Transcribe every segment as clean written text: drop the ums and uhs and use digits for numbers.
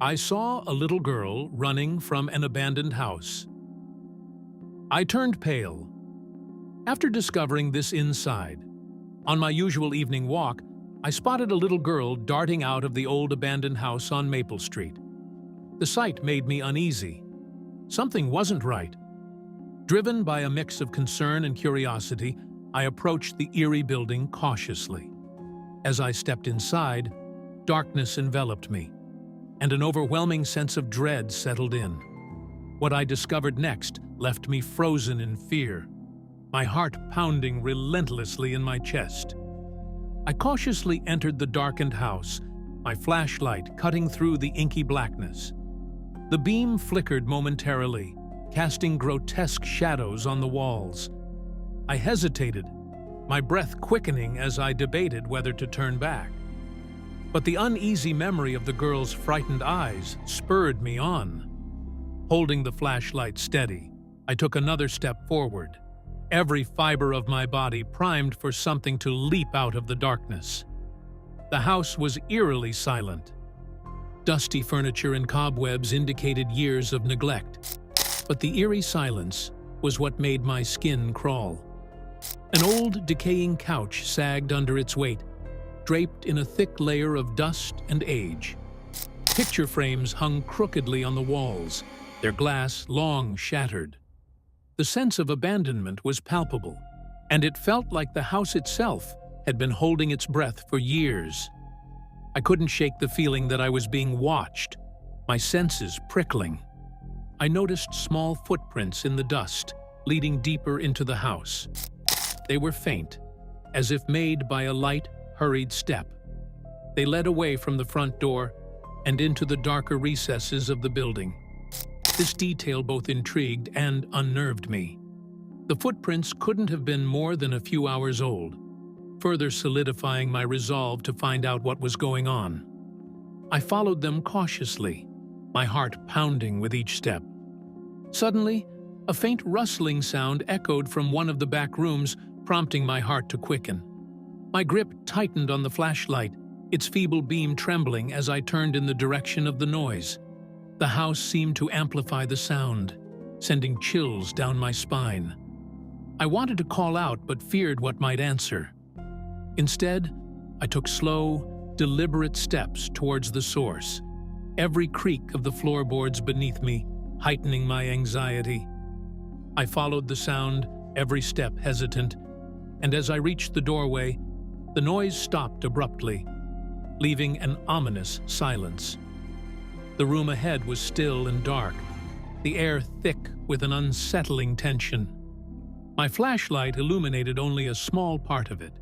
I saw a little girl running from an abandoned house. I turned pale. After discovering this inside, on my usual evening walk, I spotted a little girl darting out of the old abandoned house on Maple Street. The sight made me uneasy. Something wasn't right. Driven by a mix of concern and curiosity, I approached the eerie building cautiously. As I stepped inside, darkness enveloped me, and an overwhelming sense of dread settled in. What I discovered next left me frozen in fear, my heart pounding relentlessly in my chest. I cautiously entered the darkened house, my flashlight cutting through the inky blackness. The beam flickered momentarily, casting grotesque shadows on the walls. I hesitated, my breath quickening as I debated whether to turn back. But the uneasy memory of the girl's frightened eyes spurred me on. Holding the flashlight steady, I took another step forward, every fiber of my body primed for something to leap out of the darkness. The house was eerily silent. Dusty furniture and cobwebs indicated years of neglect, but the eerie silence was what made my skin crawl. An old, decaying couch sagged under its weight, draped in a thick layer of dust and age. Picture frames hung crookedly on the walls, their glass long shattered. The sense of abandonment was palpable, and it felt like the house itself had been holding its breath for years. I couldn't shake the feeling that I was being watched, my senses prickling. I noticed small footprints in the dust, leading deeper into the house. They were faint, as if made by a light, hurried step. They led away from the front door and into the darker recesses of the building. This detail both intrigued and unnerved me. The footprints couldn't have been more than a few hours old, further solidifying my resolve to find out what was going on. I followed them cautiously, my heart pounding with each step. Suddenly, a faint rustling sound echoed from one of the back rooms, prompting my heart to quicken. My grip tightened on the flashlight, its feeble beam trembling as I turned in the direction of the noise. The house seemed to amplify the sound, sending chills down my spine. I wanted to call out but feared what might answer. Instead, I took slow, deliberate steps towards the source, every creak of the floorboards beneath me heightening my anxiety. I followed the sound, every step hesitant, and as I reached the doorway, the noise stopped abruptly, leaving an ominous silence. The room ahead was still and dark, the air thick with an unsettling tension. My flashlight illuminated only a small part of it,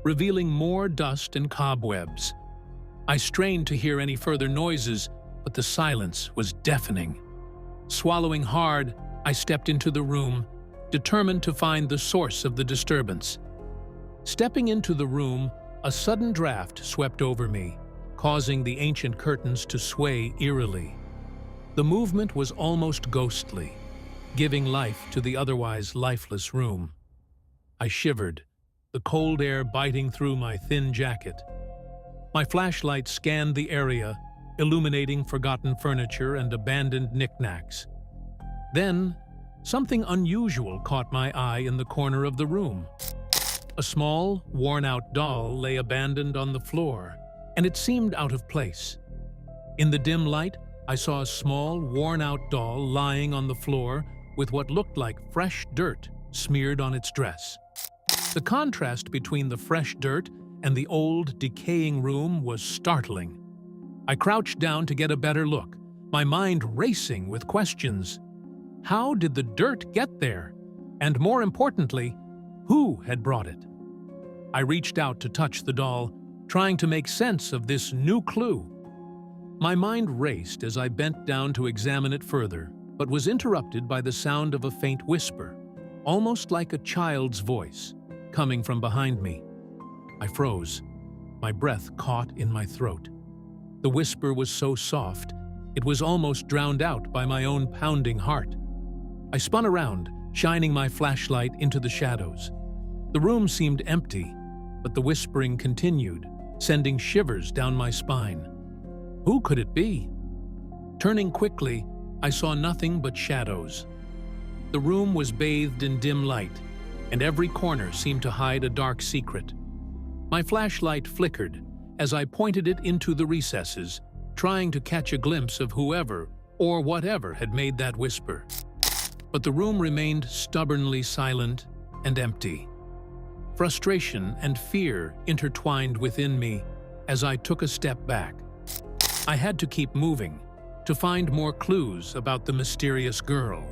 revealing more dust and cobwebs. I strained to hear any further noises, but the silence was deafening. Swallowing hard, I stepped into the room, determined to find the source of the disturbance. Stepping into the room, a sudden draft swept over me, causing the ancient curtains to sway eerily. The movement was almost ghostly, giving life to the otherwise lifeless room. I shivered, the cold air biting through my thin jacket. My flashlight scanned the area, illuminating forgotten furniture and abandoned knickknacks. Then, something unusual caught my eye in the corner of the room. A small, worn-out doll lay abandoned on the floor, and it seemed out of place. In the dim light, I saw a small, worn-out doll lying on the floor with what looked like fresh dirt smeared on its dress. The contrast between the fresh dirt and the old, decaying room was startling. I crouched down to get a better look, my mind racing with questions. How did the dirt get there? And more importantly, who had brought it? I reached out to touch the doll, trying to make sense of this new clue. My mind raced as I bent down to examine it further, but was interrupted by the sound of a faint whisper, almost like a child's voice, coming from behind me. I froze, my breath caught in my throat. The whisper was so soft, it was almost drowned out by my own pounding heart. I spun around, shining my flashlight into the shadows. The room seemed empty, but the whispering continued, sending shivers down my spine. Who could it be? Turning quickly, I saw nothing but shadows. The room was bathed in dim light, and every corner seemed to hide a dark secret. My flashlight flickered as I pointed it into the recesses, trying to catch a glimpse of whoever or whatever had made that whisper. But the room remained stubbornly silent and empty. Frustration and fear intertwined within me as I took a step back. I had to keep moving to find more clues about the mysterious girl.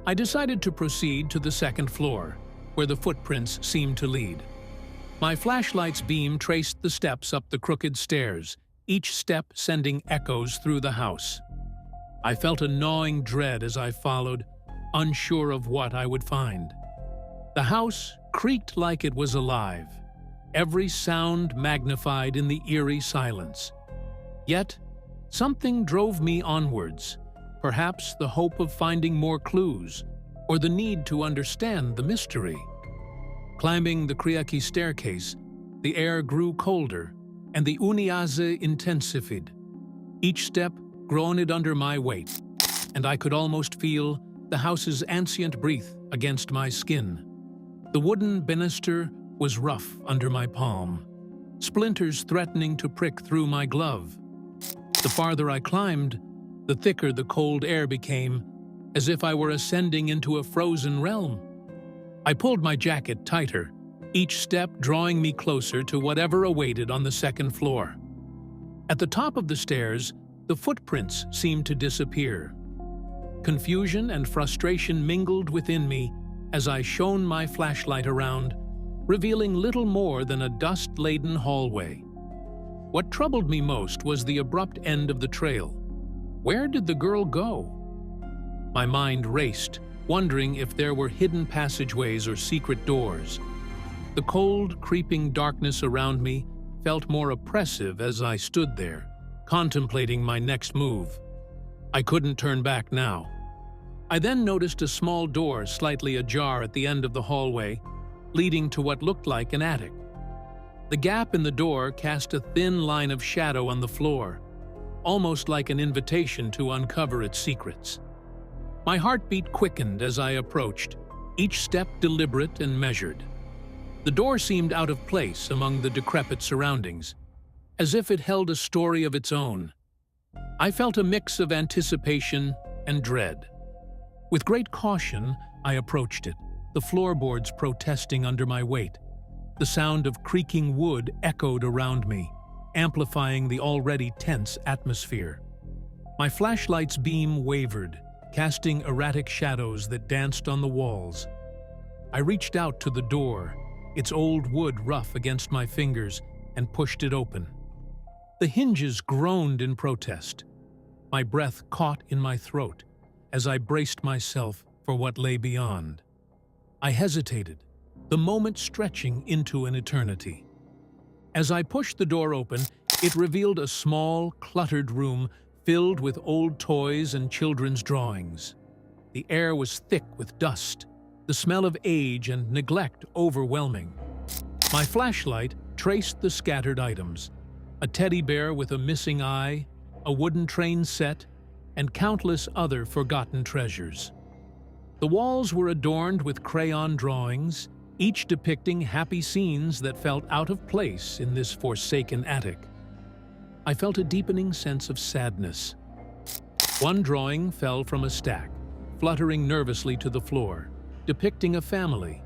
I decided to proceed to the second floor, where the footprints seemed to lead. My flashlight's beam traced the steps up the crooked stairs, each step sending echoes through the house. I felt a gnawing dread as I followed, unsure of what I would find. The house creaked like it was alive, every sound magnified in the eerie silence. Yet, something drove me onwards, perhaps the hope of finding more clues, or the need to understand the mystery. Climbing the Kriaki staircase, the air grew colder, and the uniaze intensified. Each step groaned under my weight, and I could almost feel the house's ancient breath against my skin. The wooden banister was rough under my palm, splinters threatening to prick through my glove. The farther I climbed, the thicker the cold air became, as if I were ascending into a frozen realm. I pulled my jacket tighter, each step drawing me closer to whatever awaited on the second floor. At the top of the stairs, the footprints seemed to disappear. Confusion and frustration mingled within me as I shone my flashlight around, revealing little more than a dust-laden hallway. What troubled me most was the abrupt end of the trail. Where did the girl go? My mind raced, wondering if there were hidden passageways or secret doors. The cold, creeping darkness around me felt more oppressive as I stood there, contemplating my next move. I couldn't turn back now. I then noticed a small door slightly ajar at the end of the hallway, leading to what looked like an attic. The gap in the door cast a thin line of shadow on the floor, almost like an invitation to uncover its secrets. My heartbeat quickened as I approached, each step deliberate and measured. The door seemed out of place among the decrepit surroundings, as if it held a story of its own. I felt a mix of anticipation and dread. With great caution, I approached it, the floorboards protesting under my weight. The sound of creaking wood echoed around me, amplifying the already tense atmosphere. My flashlight's beam wavered, casting erratic shadows that danced on the walls. I reached out to the door, its old wood rough against my fingers, and pushed it open. The hinges groaned in protest. My breath caught in my throat as I braced myself for what lay beyond. I hesitated, the moment stretching into an eternity. As I pushed the door open, it revealed a small, cluttered room filled with old toys and children's drawings. The air was thick with dust, the smell of age and neglect overwhelming. My flashlight traced the scattered items: a teddy bear with a missing eye, a wooden train set, and countless other forgotten treasures. The walls were adorned with crayon drawings, each depicting happy scenes that felt out of place in this forsaken attic. I felt a deepening sense of sadness. One drawing fell from a stack, fluttering nervously to the floor, depicting a family,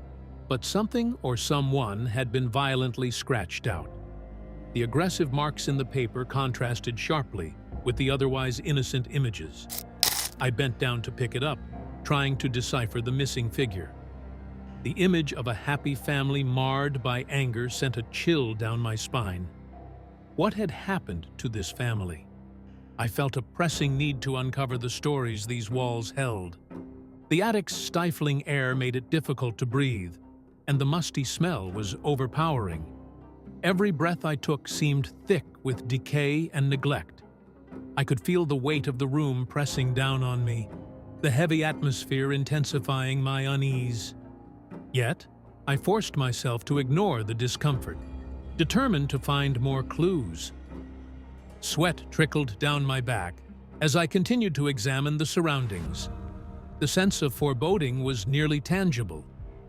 but something or someone had been violently scratched out. The aggressive marks in the paper contrasted sharply with the otherwise innocent images. I bent down to pick it up, trying to decipher the missing figure. The image of a happy family marred by anger sent a chill down my spine. What had happened to this family? I felt a pressing need to uncover the stories these walls held. The attic's stifling air made it difficult to breathe, and the musty smell was overpowering. Every breath I took seemed thick with decay and neglect. I could feel the weight of the room pressing down on me, the heavy atmosphere intensifying my unease. Yet, I forced myself to ignore the discomfort, determined to find more clues. Sweat trickled down my back As I continued to examine the surroundings, the sense of foreboding was nearly tangible,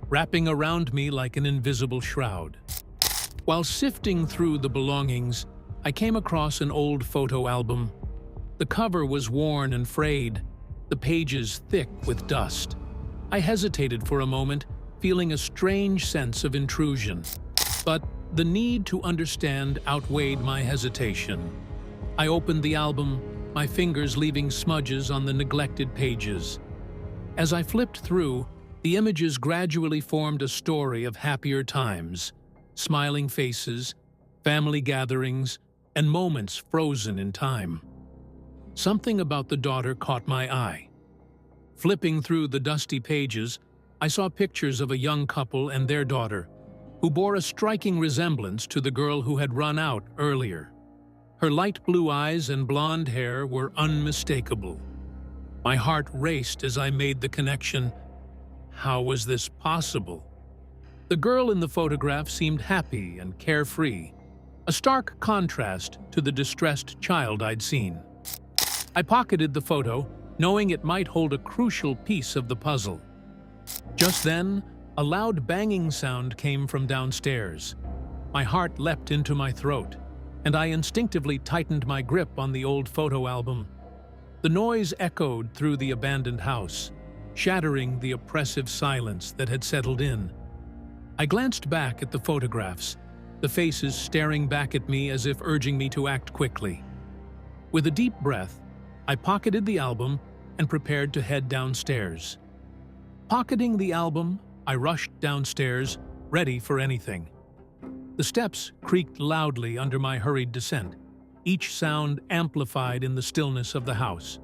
wrapping around me like an invisible shroud. While sifting through the belongings, I came across an old photo album. The cover was worn and frayed, the pages thick with dust. I hesitated for a moment, feeling a strange sense of intrusion. But the need to understand outweighed my hesitation. I opened the album, my fingers leaving smudges on the neglected pages. As I flipped through, the images gradually formed a story of happier times, smiling faces, family gatherings, and moments frozen in time. Something about the daughter caught my eye. Flipping through the dusty pages, I saw pictures of a young couple and their daughter, who bore a striking resemblance to the girl who had run out earlier. Her light blue eyes and blonde hair were unmistakable. My heart raced as I made the connection. How was this possible? The girl in the photograph seemed happy and carefree, a stark contrast to the distressed child I'd seen. I pocketed the photo, knowing it might hold a crucial piece of the puzzle. Just then, a loud banging sound came from downstairs. My heart leapt into my throat, and I instinctively tightened my grip on the old photo album. The noise echoed through the abandoned house, shattering the oppressive silence that had settled in. I glanced back at the photographs, the faces staring back at me as if urging me to act quickly. With a deep breath, I pocketed the album and prepared to head downstairs. Pocketing the album, I rushed downstairs, ready for anything. The steps creaked loudly under my hurried descent, each sound amplified in the stillness of the house.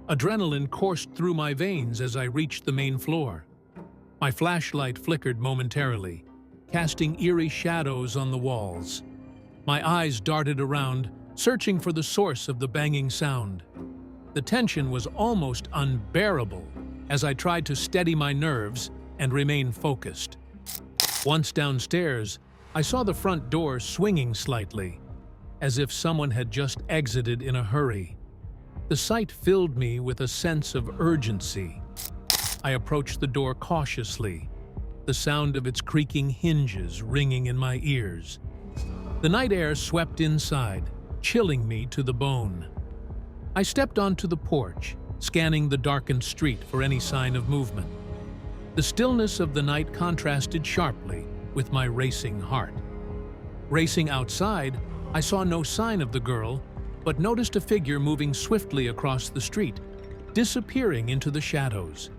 Adrenaline coursed through my veins as I reached the main floor. My flashlight flickered momentarily, casting eerie shadows on the walls. My eyes darted around, searching for the source of the banging sound. The tension was almost unbearable as I tried to steady my nerves and remain focused. Once downstairs, I saw the front door swinging slightly, as if someone had just exited in a hurry. The sight filled me with a sense of urgency. I approached the door cautiously, the sound of its creaking hinges ringing in my ears. The night air swept inside, chilling me to the bone. I stepped onto the porch, scanning the darkened street for any sign of movement. The stillness of the night contrasted sharply with my racing heart. Racing outside, I saw no sign of the girl, but noticed a figure moving swiftly across the street, disappearing into the shadows.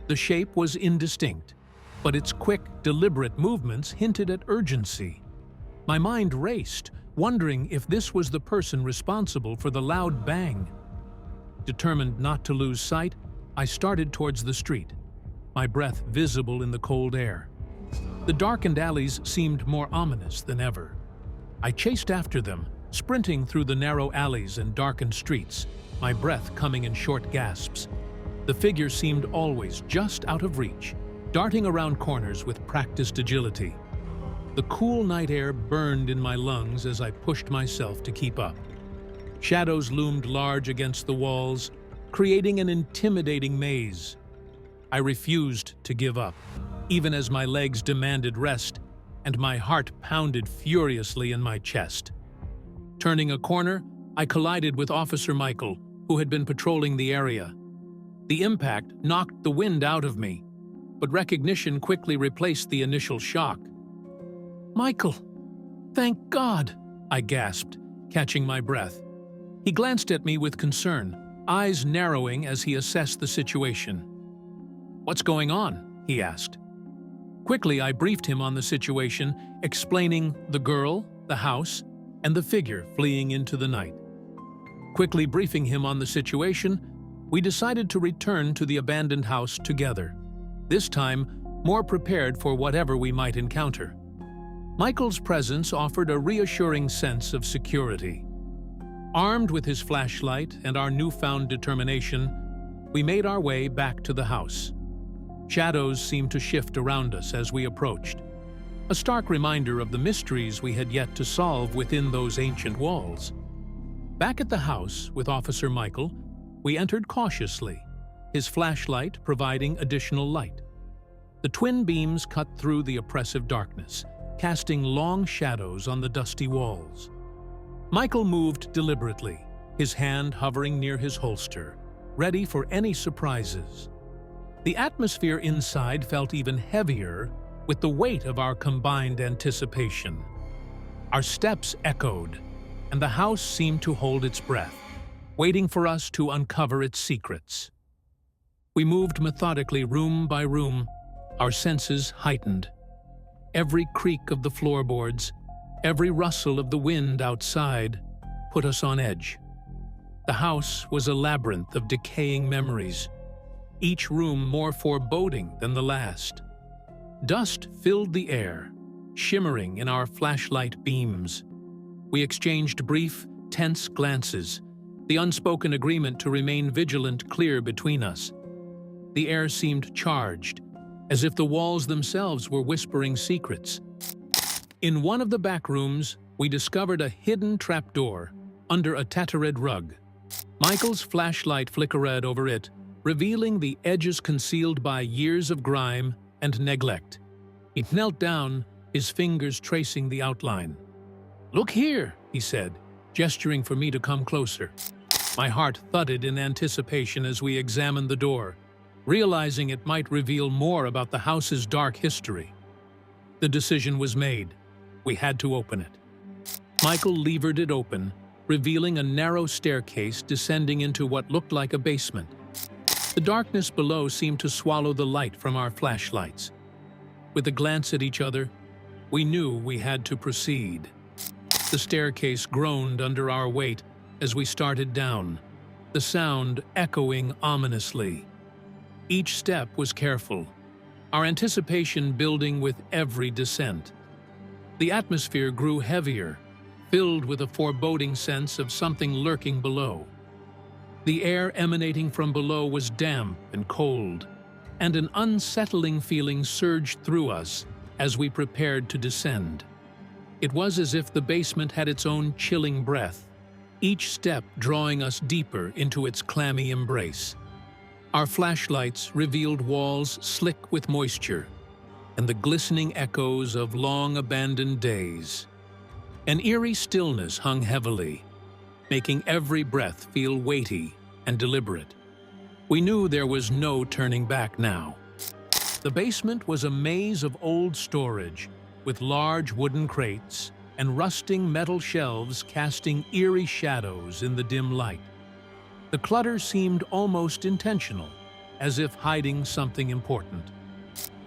The shape was indistinct, but its quick, deliberate movements hinted at urgency. My mind raced, wondering if this was the person responsible for the loud bang. Determined not to lose sight, I started towards the street, my breath visible in the cold air. The darkened alleys seemed more ominous than ever. I chased after them, sprinting through the narrow alleys and darkened streets, my breath coming in short gasps. The figure seemed always just out of reach, darting around corners with practiced agility. The cool night air burned in my lungs as I pushed myself to keep up. Shadows loomed large against the walls, creating an intimidating maze. I refused to give up, even as my legs demanded rest and my heart pounded furiously in my chest. Turning a corner, I collided with Officer Michael, who had been patrolling the area. The impact knocked the wind out of me, but recognition quickly replaced the initial shock. "Michael, thank God!" I gasped, catching my breath. He glanced at me with concern, eyes narrowing as he assessed the situation. "What's going on?" he asked. Quickly, I briefed him on the situation, explaining the girl, the house, and the figure fleeing into the night. Quickly briefing him on the situation, we decided to return to the abandoned house together, this time more prepared for whatever we might encounter. Michael's presence offered a reassuring sense of security. Armed with his flashlight and our newfound determination, we made our way back to the house. Shadows seemed to shift around us as we approached, a stark reminder of the mysteries we had yet to solve within those ancient walls. Back at the house with Officer Michael, we entered cautiously, his flashlight providing additional light. The twin beams cut through the oppressive darkness, casting long shadows on the dusty walls. Michael moved deliberately, his hand hovering near his holster, ready for any surprises. The atmosphere inside felt even heavier with the weight of our combined anticipation. Our steps echoed, and the house seemed to hold its breath, waiting for us to uncover its secrets. We moved methodically room by room, our senses heightened. Every creak of the floorboards, every rustle of the wind outside put us on edge. The house was a labyrinth of decaying memories, each room more foreboding than the last. Dust filled the air, shimmering in our flashlight beams. We exchanged brief, tense glances, the unspoken agreement to remain vigilant clear between us. The air seemed charged, as if the walls themselves were whispering secrets. In one of the back rooms, we discovered a hidden trapdoor under a tattered rug. Michael's flashlight flickered over it, revealing the edges concealed by years of grime and neglect. He knelt down, his fingers tracing the outline. "Look here," he said, gesturing for me to come closer. My heart thudded in anticipation as we examined the door, realizing it might reveal more about the house's dark history. The decision was made. We had to open it. Michael levered it open, revealing a narrow staircase descending into what looked like a basement. The darkness below seemed to swallow the light from our flashlights. With a glance at each other, we knew we had to proceed. The staircase groaned under our weight as we started down, the sound echoing ominously. Each step was careful, our anticipation building with every descent. The atmosphere grew heavier, filled with a foreboding sense of something lurking below. The air emanating from below was damp and cold, and an unsettling feeling surged through us as we prepared to descend. It was as if the basement had its own chilling breath, each step drawing us deeper into its clammy embrace. Our flashlights revealed walls slick with moisture and the glistening echoes of long-abandoned days. An eerie stillness hung heavily, making every breath feel weighty and deliberate. We knew there was no turning back now. The basement was a maze of old storage, with large wooden crates and rusting metal shelves casting eerie shadows in the dim light. The clutter seemed almost intentional, as if hiding something important.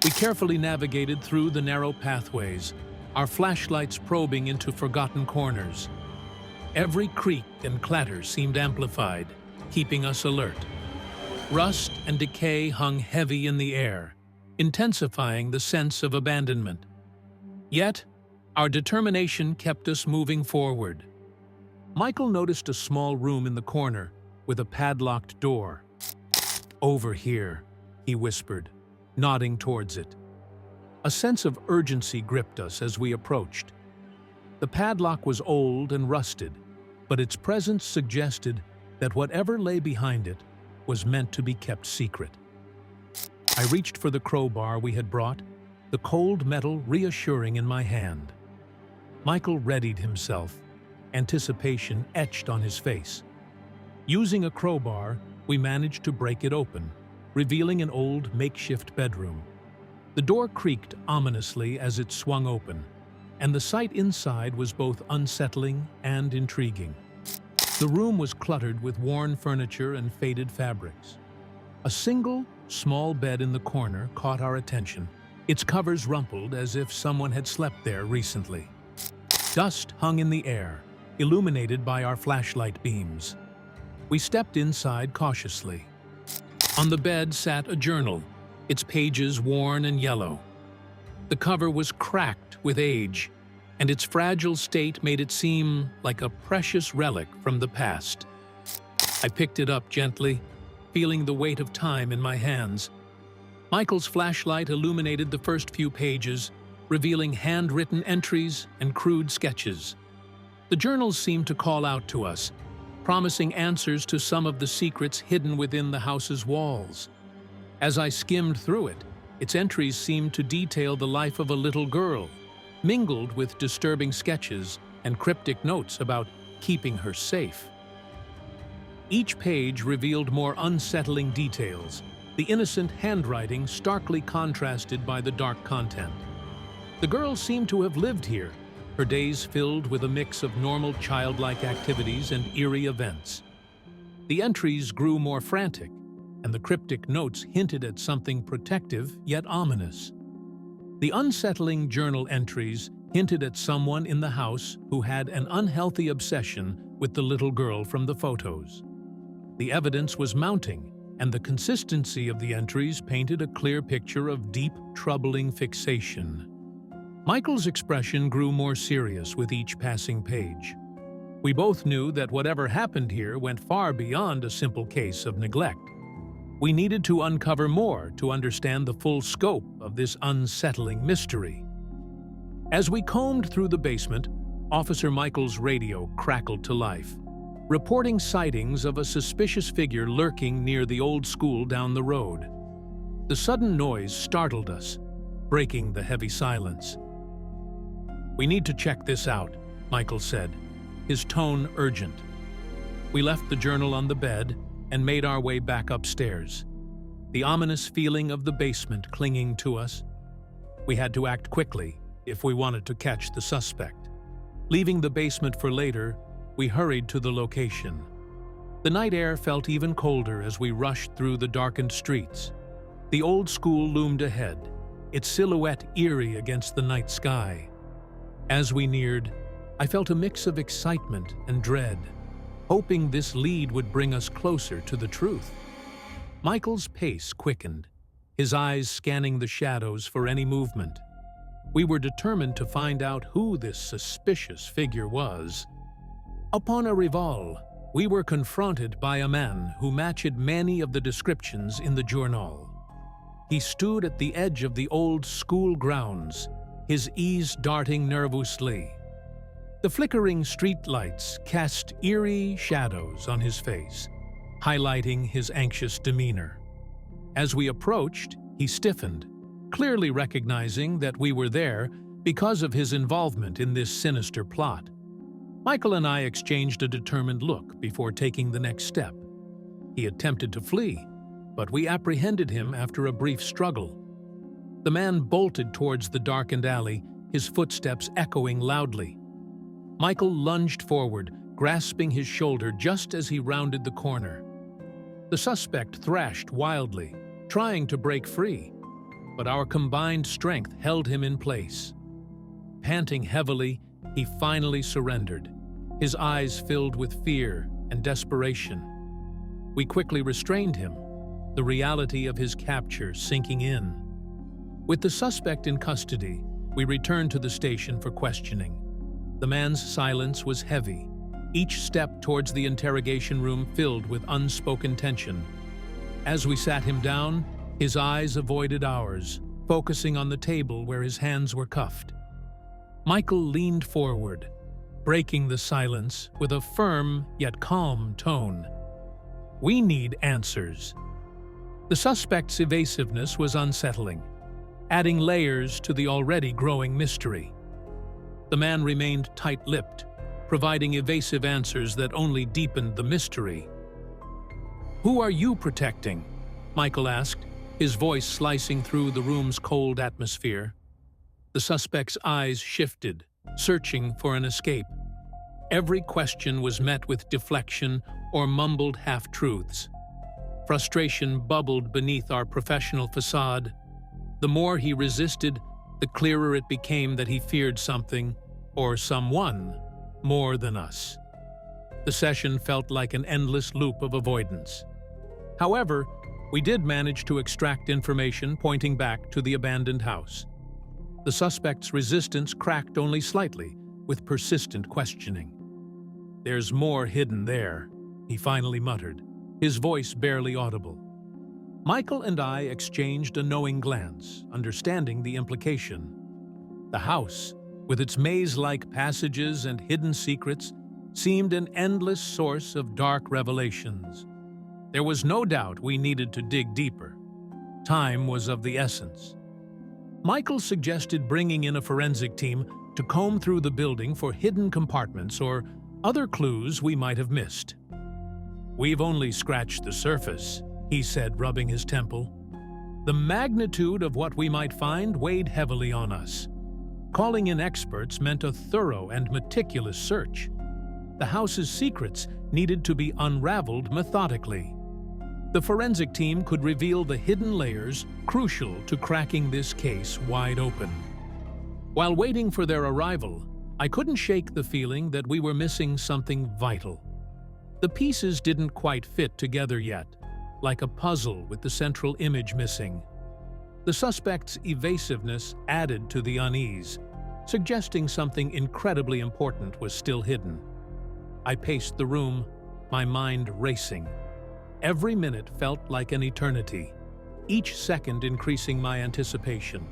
We carefully navigated through the narrow pathways, our flashlights probing into forgotten corners. Every creak and clatter seemed amplified, keeping us alert. Rust and decay hung heavy in the air, intensifying the sense of abandonment. Yet, our determination kept us moving forward. Michael noticed a small room in the corner with a padlocked door. "Over here," he whispered, nodding towards it. A sense of urgency gripped us as we approached. The padlock was old and rusted, but its presence suggested that whatever lay behind it was meant to be kept secret. I reached for the crowbar we had brought, the cold metal reassuring in my hand. Michael readied himself, anticipation etched on his face. Using a crowbar, we managed to break it open, revealing an old makeshift bedroom. The door creaked ominously as it swung open, and the sight inside was both unsettling and intriguing. The room was cluttered with worn furniture and faded fabrics. A single, small bed in the corner caught our attention, its covers rumpled as if someone had slept there recently. Dust hung in the air, illuminated by our flashlight beams. We stepped inside cautiously. On the bed sat a journal, its pages worn and yellow. The cover was cracked with age, and its fragile state made it seem like a precious relic from the past. I picked it up gently, feeling the weight of time in my hands. Michael's flashlight illuminated the first few pages, revealing handwritten entries and crude sketches. The journals seemed to call out to us, promising answers to some of the secrets hidden within the house's walls. As I skimmed through it, its entries seemed to detail the life of a little girl, mingled with disturbing sketches and cryptic notes about keeping her safe. Each page revealed more unsettling details, the innocent handwriting starkly contrasted by the dark content. The girl seemed to have lived here, her days filled with a mix of normal childlike activities and eerie events. The entries grew more frantic, and the cryptic notes hinted at something protective yet ominous. The unsettling journal entries hinted at someone in the house who had an unhealthy obsession with the little girl from the photos. The evidence was mounting, and the consistency of the entries painted a clear picture of deep, troubling fixation. Michael's expression grew more serious with each passing page. We both knew that whatever happened here went far beyond a simple case of neglect. We needed to uncover more to understand the full scope of this unsettling mystery. As we combed through the basement, Officer Michael's radio crackled to life, reporting sightings of a suspicious figure lurking near the old school down the road. The sudden noise startled us, breaking the heavy silence. "We need to check this out," Michael said, his tone urgent. We left the journal on the bed and made our way back upstairs, the ominous feeling of the basement clinging to us. We had to act quickly if we wanted to catch the suspect. Leaving the basement for later, we hurried to the location. The night air felt even colder as we rushed through the darkened streets. The old school loomed ahead, its silhouette eerie against the night sky. As we neared, I felt a mix of excitement and dread, hoping this lead would bring us closer to the truth. Michael's pace quickened, his eyes scanning the shadows for any movement. We were determined to find out who this suspicious figure was. Upon arrival, we were confronted by a man who matched many of the descriptions in the journal. He stood at the edge of the old school grounds, his ease darting nervously. The flickering streetlights cast eerie shadows on his face, highlighting his anxious demeanor. As we approached, he stiffened, clearly recognizing that we were there because of his involvement in this sinister plot. Michael and I exchanged a determined look before taking the next step. He attempted to flee, but we apprehended him after a brief struggle. The man bolted towards the darkened alley, his footsteps echoing loudly. Michael lunged forward, grasping his shoulder just as he rounded the corner. The suspect thrashed wildly, trying to break free, but our combined strength held him in place. Panting heavily, he finally surrendered, his eyes filled with fear and desperation. We quickly restrained him, the reality of his capture sinking in. With the suspect in custody, we returned to the station for questioning. The man's silence was heavy, each step towards the interrogation room filled with unspoken tension. As we sat him down, his eyes avoided ours, focusing on the table where his hands were cuffed. Michael leaned forward, breaking the silence with a firm yet calm tone. "We need answers." The suspect's evasiveness was unsettling, adding layers to the already growing mystery. The man remained tight-lipped, providing evasive answers that only deepened the mystery. "Who are you protecting?" Michael asked, his voice slicing through the room's cold atmosphere. The suspect's eyes shifted, searching for an escape. Every question was met with deflection or mumbled half-truths. Frustration bubbled beneath our professional facade. The more he resisted, the clearer it became that he feared something, or someone, more than us. The session felt like an endless loop of avoidance. However, we did manage to extract information pointing back to the abandoned house. The suspect's resistance cracked only slightly, with persistent questioning. "There's more hidden there," he finally muttered, his voice barely audible. Michael and I exchanged a knowing glance, understanding the implication. The house, with its maze-like passages and hidden secrets, seemed an endless source of dark revelations. There was no doubt we needed to dig deeper. Time was of the essence. Michael suggested bringing in a forensic team to comb through the building for hidden compartments or other clues we might have missed. "We've only scratched the surface," he said, rubbing his temple. The magnitude of what we might find weighed heavily on us. Calling in experts meant a thorough and meticulous search. The house's secrets needed to be unraveled methodically. The forensic team could reveal the hidden layers crucial to cracking this case wide open. While waiting for their arrival, I couldn't shake the feeling that we were missing something vital. The pieces didn't quite fit together yet, like a puzzle with the central image missing. The suspect's evasiveness added to the unease, suggesting something incredibly important was still hidden. I paced the room, my mind racing. Every minute felt like an eternity, each second increasing my anticipation.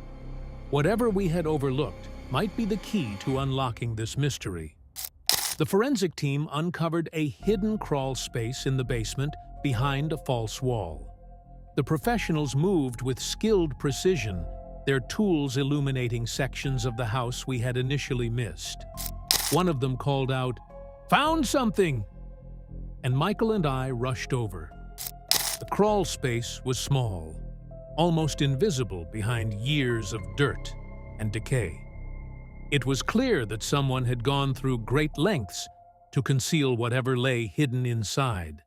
Whatever we had overlooked might be the key to unlocking this mystery. The forensic team uncovered a hidden crawl space in the basement behind a false wall. The professionals moved with skilled precision, their tools illuminating sections of the house we had initially missed. One of them called out, "Found something!" And Michael and I rushed over. The crawl space was small, almost invisible behind years of dirt and decay. It was clear that someone had gone through great lengths to conceal whatever lay hidden inside.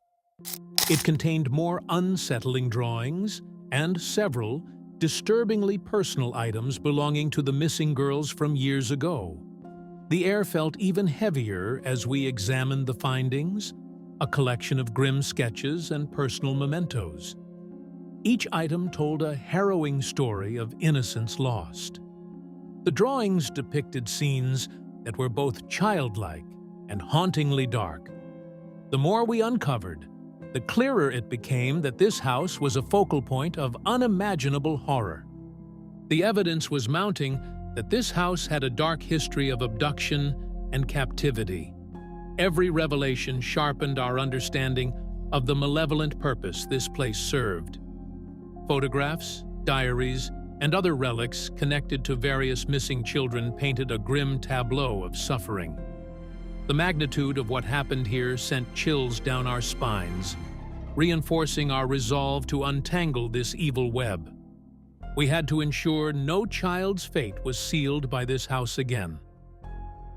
It contained more unsettling drawings and several disturbingly personal items belonging to the missing girls from years ago. The air felt even heavier as we examined the findings, a collection of grim sketches and personal mementos. Each item told a harrowing story of innocence lost. The drawings depicted scenes that were both childlike and hauntingly dark. The more we uncovered, the clearer it became that this house was a focal point of unimaginable horror. The evidence was mounting that this house had a dark history of abduction and captivity. Every revelation sharpened our understanding of the malevolent purpose this place served. Photographs, diaries, and other relics connected to various missing children painted a grim tableau of suffering. The magnitude of what happened here sent chills down our spines, reinforcing our resolve to untangle this evil web. We had to ensure no child's fate was sealed by this house again.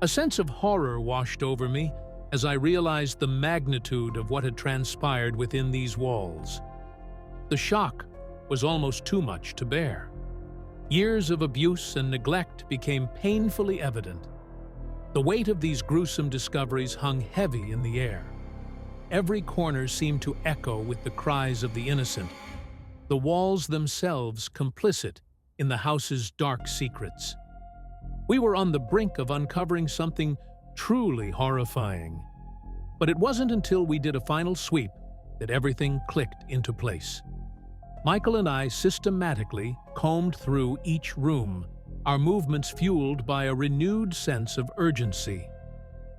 A sense of horror washed over me as I realized the magnitude of what had transpired within these walls. The shock was almost too much to bear. Years of abuse and neglect became painfully evident. The weight of these gruesome discoveries hung heavy in the air. Every corner seemed to echo with the cries of the innocent, the walls themselves complicit in the house's dark secrets. We were on the brink of uncovering something truly horrifying. But it wasn't until we did a final sweep that everything clicked into place. Michael and I systematically combed through each room, our movements fueled by a renewed sense of urgency.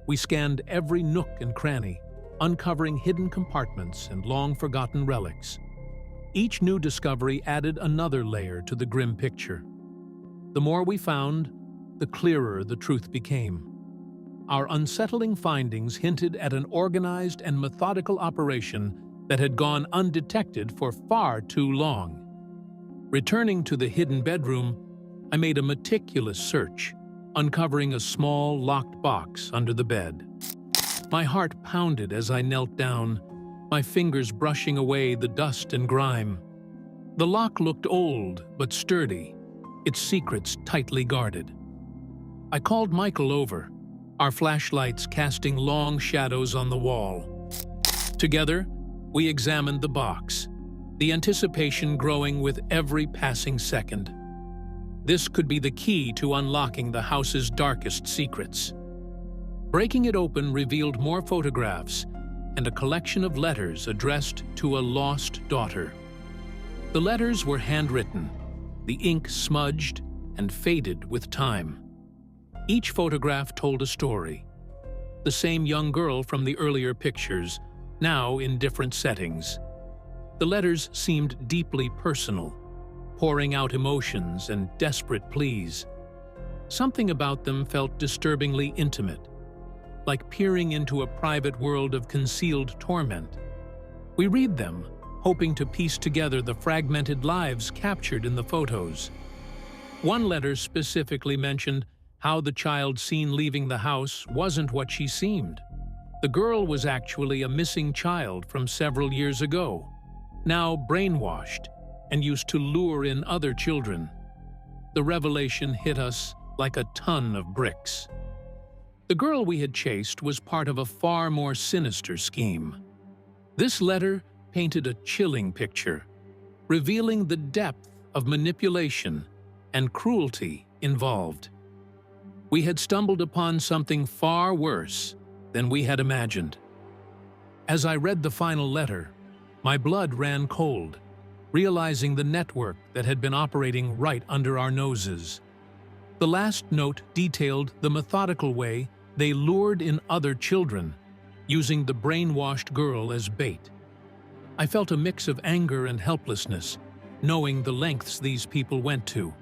We scanned every nook and cranny, uncovering hidden compartments and long-forgotten relics. Each new discovery added another layer to the grim picture. The more we found, the clearer the truth became. Our unsettling findings hinted at an organized and methodical operation that had gone undetected for far too long. Returning to the hidden bedroom, I made a meticulous search, uncovering a small, locked box under the bed. My heart pounded as I knelt down, my fingers brushing away the dust and grime. The lock looked old but sturdy, its secrets tightly guarded. I called Michael over, our flashlights casting long shadows on the wall. Together, we examined the box, the anticipation growing with every passing second. This could be the key to unlocking the house's darkest secrets. Breaking it open revealed more photographs and a collection of letters addressed to a lost daughter. The letters were handwritten, the ink smudged and faded with time. Each photograph told a story. the same young girl from the earlier pictures, now in different settings. The letters seemed deeply personal, pouring out emotions and desperate pleas. Something about them felt disturbingly intimate, like peering into a private world of concealed torment. We read them, hoping to piece together the fragmented lives captured in the photos. One letter specifically mentioned how the child seen leaving the house wasn't what she seemed. The girl was actually a missing child from several years ago, now brainwashed and used to lure in other children. The revelation hit us like a ton of bricks. The girl we had chased was part of a far more sinister scheme. This letter painted a chilling picture, revealing the depth of manipulation and cruelty involved. We had stumbled upon something far worse than we had imagined. As I read the final letter, my blood ran cold, realizing the network that had been operating right under our noses. The last note detailed the methodical way they lured in other children, using the brainwashed girl as bait. I felt a mix of anger and helplessness, knowing the lengths these people went to.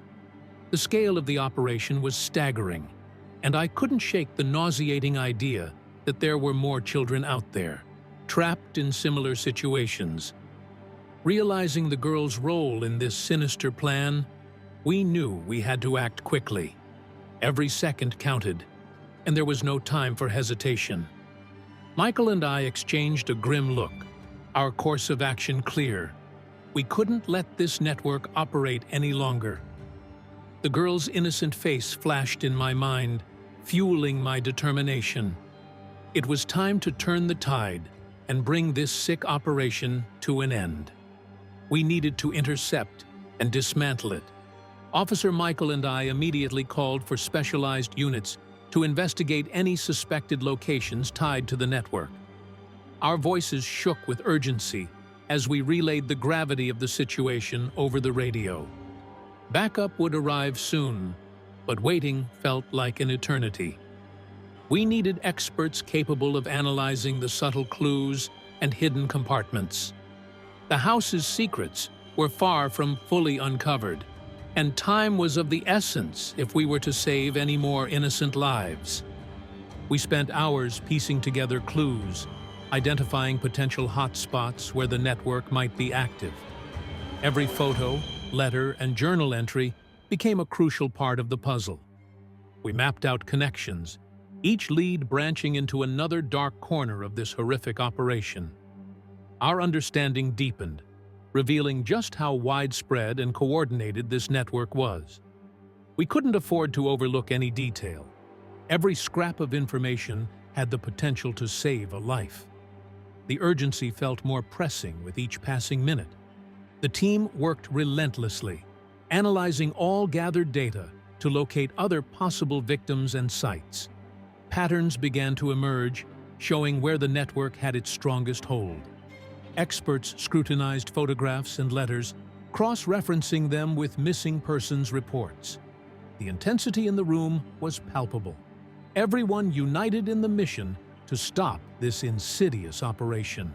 The scale of the operation was staggering, and I couldn't shake the nauseating idea that there were more children out there, trapped in similar situations. Realizing the girl's role in this sinister plan, we knew we had to act quickly. Every second counted, and there was no time for hesitation. Michael and I exchanged a grim look, our course of action clear. We couldn't let this network operate any longer. The girl's innocent face flashed in my mind, fueling my determination. It was time to turn the tide and bring this sick operation to an end. We needed to intercept and dismantle it. Officer Michael and I immediately called for specialized units to investigate any suspected locations tied to the network. Our voices shook with urgency as we relayed the gravity of the situation over the radio. Backup would arrive soon, but waiting felt like an eternity. We needed experts capable of analyzing the subtle clues and hidden compartments. The house's secrets were far from fully uncovered, and time was of the essence if we were to save any more innocent lives. We spent hours piecing together clues, identifying potential hotspots where the network might be active. Every photo, letter, and journal entry became a crucial part of the puzzle. We mapped out connections, each lead branching into another dark corner of this horrific operation. Our understanding deepened, revealing just how widespread and coordinated this network was. We couldn't afford to overlook any detail. Every scrap of information had the potential to save a life. The urgency felt more pressing with each passing minute. The team worked relentlessly, analyzing all gathered data to locate other possible victims and sites. Patterns began to emerge, showing where the network had its strongest hold. Experts scrutinized photographs and letters, cross-referencing them with missing persons reports. The intensity in the room was palpable. Everyone united in the mission to stop this insidious operation.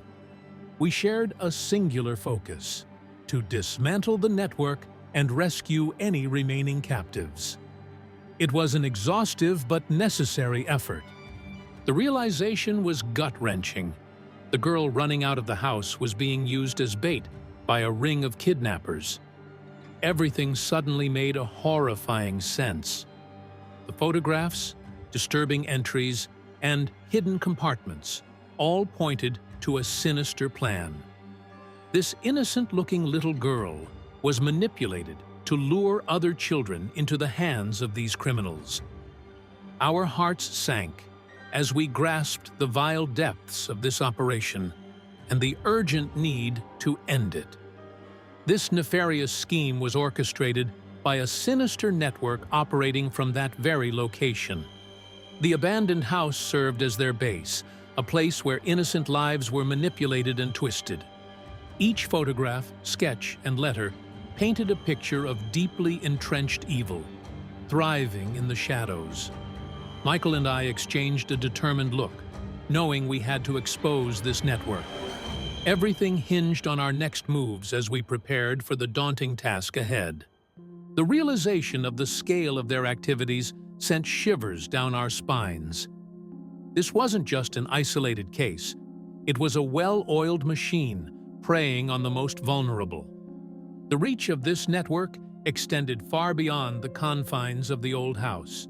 We shared a singular focus: to dismantle the network and rescue any remaining captives. It was an exhaustive but necessary effort. The realization was gut-wrenching. The girl running out of the house was being used as bait by a ring of kidnappers. Everything suddenly made a horrifying sense. The photographs, disturbing entries, and hidden compartments all pointed to a sinister plan. This innocent-looking little girl was manipulated to lure other children into the hands of these criminals. Our hearts sank as we grasped the vile depths of this operation and the urgent need to end it. This nefarious scheme was orchestrated by a sinister network operating from that very location. The abandoned house served as their base, a place where innocent lives were manipulated and twisted. Each photograph, sketch, and letter painted a picture of deeply entrenched evil, thriving in the shadows. Michael and I exchanged a determined look, knowing we had to expose this network. Everything hinged on our next moves as we prepared for the daunting task ahead. The realization of the scale of their activities sent shivers down our spines. This wasn't just an isolated case. It was a well-oiled machine preying on the most vulnerable. The reach of this network extended far beyond the confines of the old house.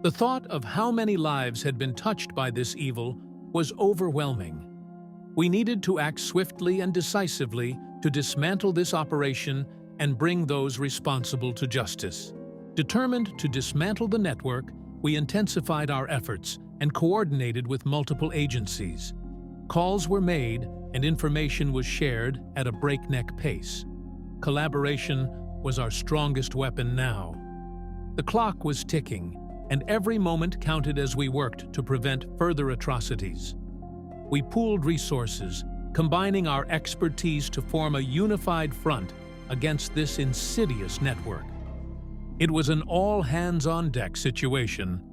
The thought of how many lives had been touched by this evil was overwhelming. We needed to act swiftly and decisively to dismantle this operation and bring those responsible to justice. Determined to dismantle the network, we intensified our efforts and coordinated with multiple agencies. Calls were made and information was shared at a breakneck pace. Collaboration was our strongest weapon now. The clock was ticking, and every moment counted as we worked to prevent further atrocities. We pooled resources, combining our expertise to form a unified front against this insidious network. It was an all-hands-on-deck situation,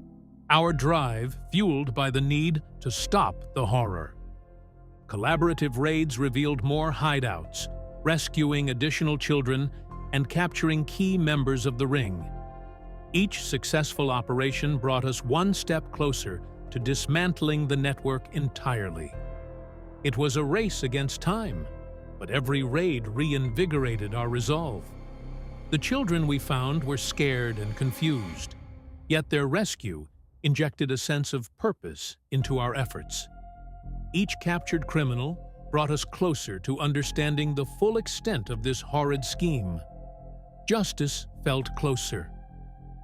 our drive fueled by the need to stop the horror. Collaborative raids revealed more hideouts, rescuing additional children and capturing key members of the ring. Each successful operation brought us one step closer to dismantling the network entirely. It was a race against time, but every raid reinvigorated our resolve. The children we found were scared and confused, yet their rescue injected a sense of purpose into our efforts. Each captured criminal brought us closer to understanding the full extent of this horrid scheme. Justice felt closer.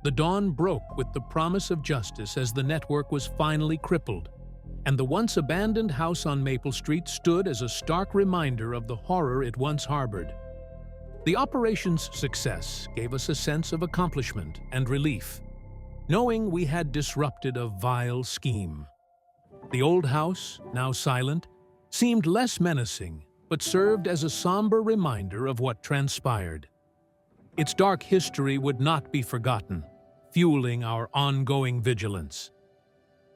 The dawn broke with the promise of justice as the network was finally crippled, and the once abandoned house on Maple Street stood as a stark reminder of the horror it once harbored. The operation's success gave us a sense of accomplishment and relief, knowing we had disrupted a vile scheme. The old house, now silent, seemed less menacing, but served as a somber reminder of what transpired. Its dark history would not be forgotten, fueling our ongoing vigilance.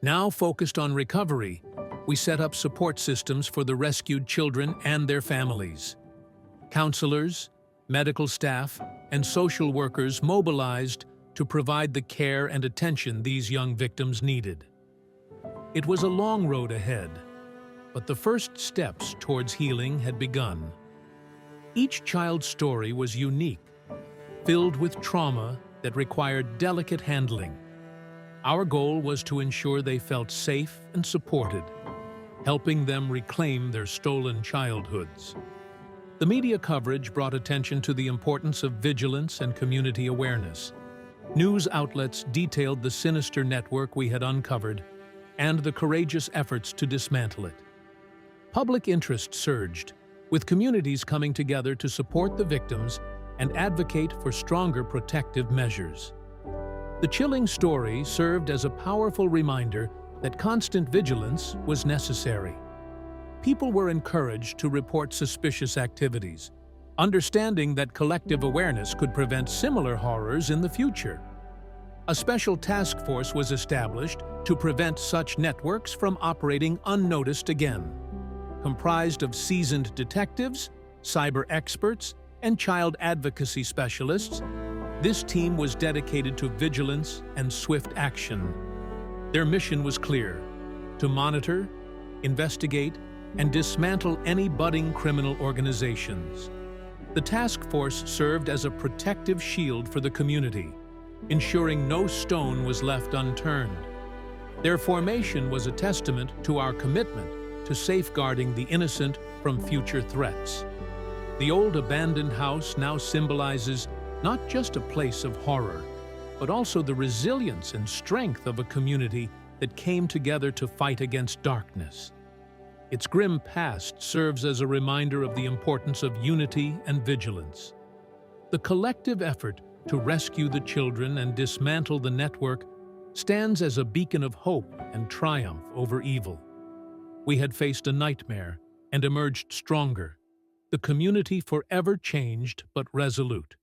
Now focused on recovery, we set up support systems for the rescued children and their families. Counselors, medical staff, and social workers mobilized to provide the care and attention these young victims needed. It was a long road ahead, but the first steps towards healing had begun. Each child's story was unique, filled with trauma that required delicate handling. Our goal was to ensure they felt safe and supported, helping them reclaim their stolen childhoods. The media coverage brought attention to the importance of vigilance and community awareness. News outlets detailed the sinister network we had uncovered and the courageous efforts to dismantle it. Public interest surged, with communities coming together to support the victims and advocate for stronger protective measures. The chilling story served as a powerful reminder that constant vigilance was necessary. People were encouraged to report suspicious activities, understanding that collective awareness could prevent similar horrors in the future. A special task force was established to prevent such networks from operating unnoticed again. Comprised of seasoned detectives, cyber experts, and child advocacy specialists, this team was dedicated to vigilance and swift action. Their mission was clear: to monitor, investigate, and dismantle any budding criminal organizations. The task force served as a protective shield for the community, ensuring no stone was left unturned. Their formation was a testament to our commitment to safeguarding the innocent from future threats. The old abandoned house now symbolizes not just a place of horror, but also the resilience and strength of a community that came together to fight against darkness. Its grim past serves as a reminder of the importance of unity and vigilance. The collective effort to rescue the children and dismantle the network stands as a beacon of hope and triumph over evil. We had faced a nightmare and emerged stronger, the community forever changed but resolute.